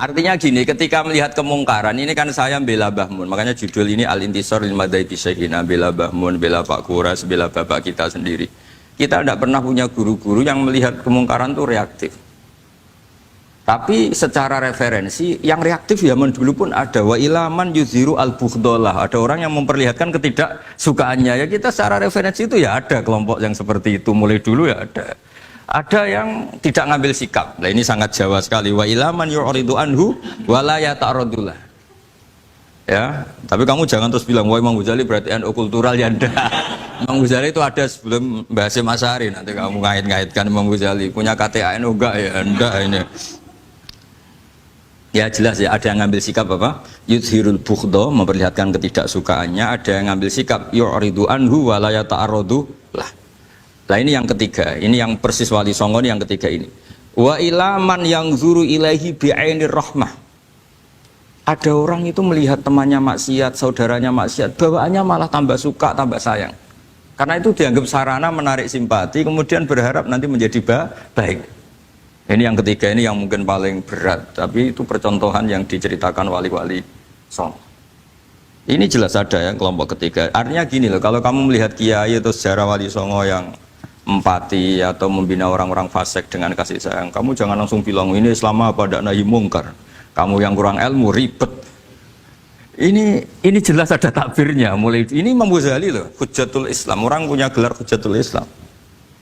Artinya gini, ketika melihat kemungkaran, ini kan saya bela Mbah Mun, makanya judul ini Al-Intisar lil Madzhabi Syekhina, bela Mbah Mun, bela Pak Kuras, bela bapak kita sendiri. Kita tidak pernah punya guru-guru yang melihat kemungkaran itu reaktif. Tapi secara referensi, yang reaktif zaman dulu pun ada. Wa ilaman yuziru al-bughdolah. Ada orang yang memperlihatkan ketidaksukaannya. Ya kita secara referensi itu ya ada kelompok yang seperti itu. Mulai dulu ya ada. Ada yang tidak ngambil sikap. Nah ini sangat Jawa sekali. Wa ilaman yu'ridu anhu wa la yata'radullah. Ya, tapi kamu jangan terus bilang wah Imam Ghazali berarti NU kultural ya ndak. Imam Ghazali itu ada sebelum Mbah Hasyim Asy'ari, nanti kamu ngait-ngaitkan Imam Ghazali punya KTA NU enggak ya ndak ini. Ya jelas ya, ada yang ngambil sikap apa? Yudhirul bughdo, memperlihatkan ketidaksukaannya, ada yang ngambil sikap yu'ridu anhu wa la yata'arradu lah. Nah ini yang ketiga, ini yang persis Wali Songo ini yang ketiga ini. Wa ilaman yang zuru ilaihi bi'ainir rahmah. Ada orang itu melihat temannya maksiat, saudaranya maksiat, bawaannya malah tambah suka, tambah sayang. Karena itu dianggap sarana menarik simpati, kemudian berharap nanti menjadi baik. Ini yang ketiga, ini yang mungkin paling berat, tapi itu percontohan yang diceritakan wali-wali Songo. Ini jelas ada ya kelompok ketiga. Artinya gini loh, kalau kamu melihat kiai atau sejarah Wali Songo yang empati atau membina orang-orang fasik dengan kasih sayang, kamu jangan langsung bilang ini Islam apa tidak nahi mungkar. Kamu yang kurang ilmu ribet. Ini jelas ada takbirnya. Mulai ini Imam Ghazali loh, Hujjatul Islam. Orang punya gelar Hujjatul Islam.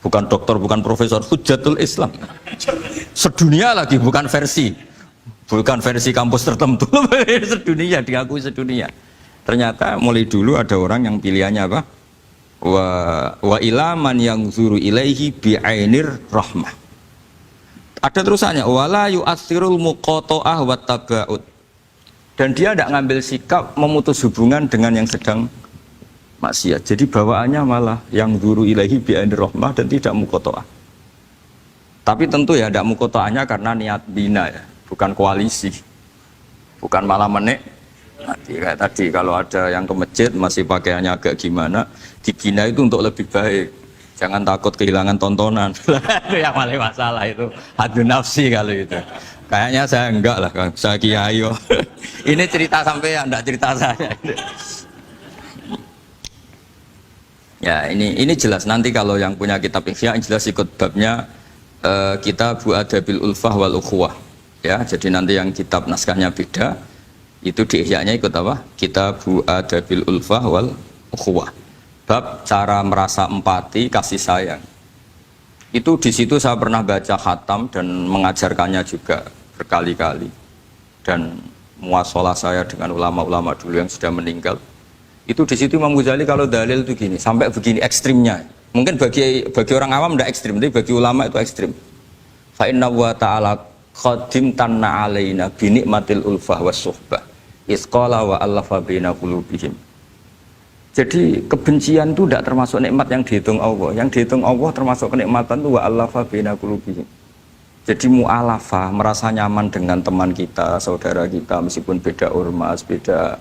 Bukan dokter, bukan profesor, Hujjatul Islam. Sedunia lagi, bukan versi kampus tertentu. Sedunia, diakui sedunia. Ternyata mulai dulu ada orang yang pilihannya apa? Wa ilaman yang zuru ilaihi bi'ainir rahmah. Ada terusannya, wala yu'athirul muqata'ah wa taba'ud. Dan dia tidak ngambil sikap memutus hubungan dengan yang sedang maksiat. Jadi bawaannya malah yang zuru ilaihi bi'ainir rahmah dan tidak muqata'ah. Tapi tentu ya tidak muqata'ahnya karena niat bina ya, bukan koalisi. Bukan malah nanti kayak tadi kalau ada yang ke masjid masih pakaiannya agak gimana, dibina itu untuk lebih baik. Jangan takut kehilangan tontonan. Itu yang paling masalah itu. Hadu nafsi kalau itu. Kayaknya saya enggak lah, saya kiai. Ini cerita sampai enggak cerita saya. Ya ini jelas nanti kalau yang punya kitab Ihya jelas ikut babnya Kitabu Adabil Ulfah wal Ukhuwah. Ya, jadi nanti yang kitab naskahnya beda. Itu di Ihya-nya ikut apa? Kitabu Adabil Ulfah wal Ukhuwah. Bab cara merasa empati, kasih sayang. Itu di situ saya pernah baca khatam dan mengajarkannya juga berkali-kali. Dan muasalah saya dengan ulama-ulama dulu yang sudah meninggal. Itu di situ Imam Ghazali kalau dalil itu gini, sampai begini ekstrimnya. Mungkin bagi orang awam tidak ekstrim, tapi bagi ulama itu ekstrim. Fa inna wa ta'ala qadim tanna alaina bi nikmatil ulfah was suhbah. Isqala wa allafa baina qulubihim. Jadi kebencian itu tidak termasuk nikmat yang dihitung Allah. Yang dihitung Allah termasuk kenikmatan itu wa allafa baina qulubihim. Jadi mu'alafa, merasa nyaman dengan teman kita, saudara kita, meskipun beda ormas, beda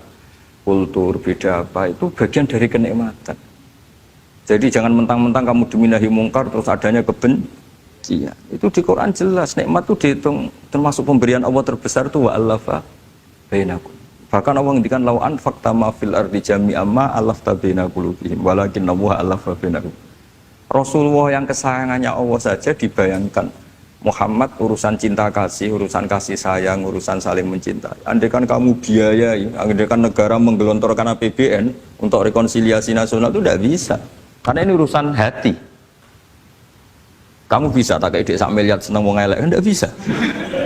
kultur, beda apa, itu bagian dari kenikmatan. Jadi jangan mentang-mentang kamu diminahi mungkar terus adanya kebencian. Itu di Quran jelas, nikmat itu dihitung termasuk pemberian Allah terbesar itu wa allafa bainakum. Bahkan Allah ngendikan lau anfaqta ma fil ardi jami'an ma alafta baina qulubihim walakin Allah alafa bainahum. Rasulullah yang kesayangannya Allah saja dibayangkan Muhammad urusan cinta kasih, urusan kasih sayang, urusan saling mencintai. Andaikan kamu biayai, andaikan negara menggelontorkan APBN untuk rekonsiliasi nasional itu tidak bisa. Karena ini urusan hati. Kamu bisa tak kayak ide sak miliar seneng wong elek, enggak bisa.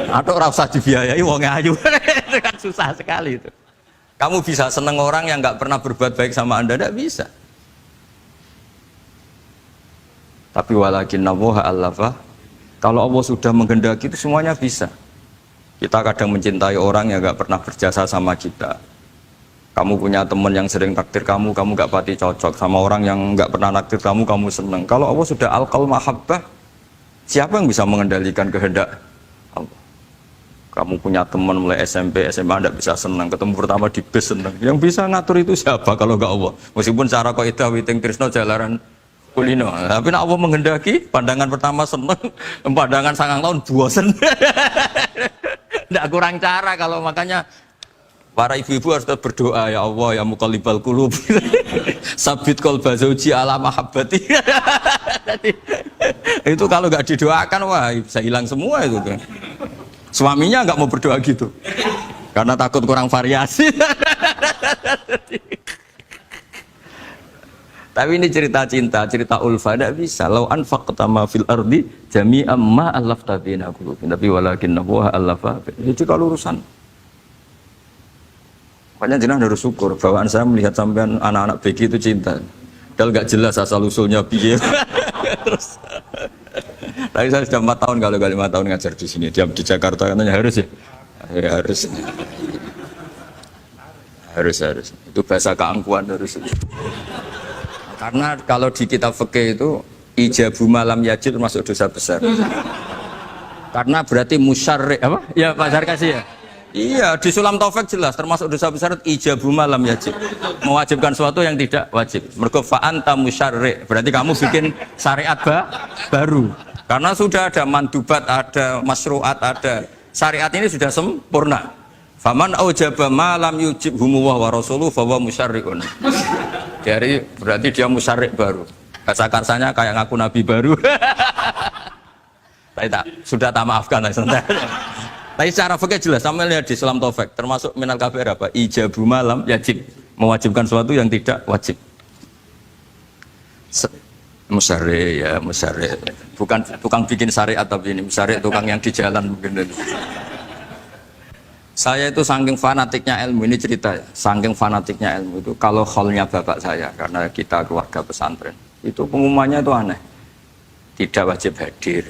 Atau ora usah dibiayai wong ayu. Itu kan susah sekali itu. Kamu bisa seneng orang yang nggak pernah berbuat baik sama Anda, enggak bisa. Tapi walakin Allah allafa. Kalau Allah sudah menghendaki itu semuanya bisa. Kita kadang mencintai orang yang nggak pernah berjasa sama kita. Kamu punya teman yang sering takdir kamu nggak pati cocok sama orang yang nggak pernah naktir kamu seneng. Kalau Allah sudah alqal mahabbah, siapa yang bisa mengendalikan kehendak Allah? Kamu punya teman mulai SMP, SMA tidak bisa senang, ketemu pertama di bis senang. Yang bisa ngatur itu siapa kalau nggak Allah? Meskipun cara kaidah witing trisno jalaran kulino, tapi nak Allah menghendaki, pandangan pertama senang, pandangan 9 tahun bosen. Tidak kurang cara kalau makanya para ibu-ibu harus tetap berdoa, ya Allah ya muqallibal qulub. Sabit qalba zauji ala mahabbati. Itu kalau nggak didoakan wah bisa hilang semua itu kan. Suaminya nggak mau berdoa gitu. Karena takut kurang variasi. Tapi ini cerita cinta, cerita ulfa, tidak bisa. Lau anfaqta ma fil ardi jami'an ma allafta baina qulubihim. Tapi walakinnahu allafa. Itu kalau urusan. Makanya jenengan harus syukur. Bawaan saya melihat sampean anak-anak BG itu cinta. Padahal nggak jelas asal usulnya piye. Terus. Tapi saya sudah 4 tahun kalau 5 tahun ngajar di sini. Diam di Jakarta katanya harus ya. Ya harus. Harus. Itu bahasa keangkuhan harus. Karena kalau di kitab fikih itu ijabu malam yajid termasuk dosa besar. Karena berarti musyarrik apa? Ya Pak Sarkasi ya. Iya di Sulam Taufik jelas termasuk dosa besar ijabu malam yajid. Mewajibkan sesuatu yang tidak wajib. Mergo fa anta musyarrik. Berarti kamu bikin syariat baru. Karena sudah ada mandubat, ada masyru'at, ada syariat ini sudah sempurna. Faman aujaba ma lam yujibhumu wa rasuluhu fa huwa musyarrikun. Jadi berarti dia musyarrik baru. Bahasa karsanya kayak ngaku nabi baru. Tapi sudah tak maafkan lah sebentar. Tapi secara fikih jelas sama lihat di Sulam Taufik termasuk minal kabair apa? Ijabu malam yajib, mewajibkan sesuatu yang tidak wajib. Musyarrik ya, musyarrik. Bukan tukang bikin syariat tapi ini musyarrik tukang yang di jalan mungkin. Saya itu saking fanatiknya ilmu, ini cerita ya, saking fanatiknya ilmu itu kalau kholnya bapak saya, karena kita keluarga pesantren, itu pengumumannya itu aneh, tidak wajib hadir,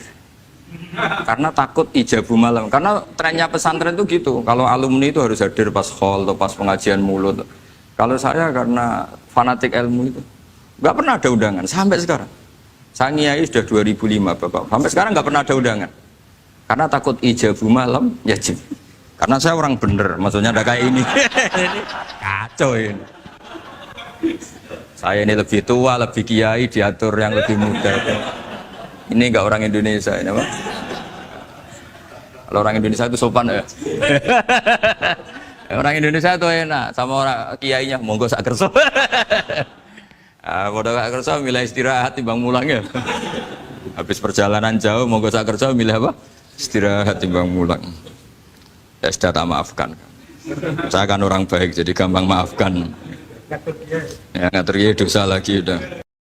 karena takut ijabu malam, karena trennya pesantren itu gitu, kalau alumni itu harus hadir pas khol atau pas pengajian mulut. Kalau saya karena fanatik ilmu itu, nggak pernah ada undangan, sampai sekarang. Saya ngiyai sudah 2005 bapak, sampai sekarang nggak pernah ada undangan, karena takut ijabu malam, yajib. Karena saya orang bener, maksudnya ada kayak ini. Ini kacau ini. Saya ini lebih tua, lebih kiai, diatur yang lebih muda. Ini enggak orang Indonesia ini, Pak. Kalau orang Indonesia itu sopan ya. Orang Indonesia itu enak, sama orang kiainya monggo sak kerso. Bodoh sak kerso milih istirahat timbang mulang ya. Habis perjalanan jauh monggo sak kerso milih apa? Istirahat timbang mulang. Ya sudah tak maafkan. Saya kan orang baik jadi gampang maafkan. Ya ngatur dosa lagi udah.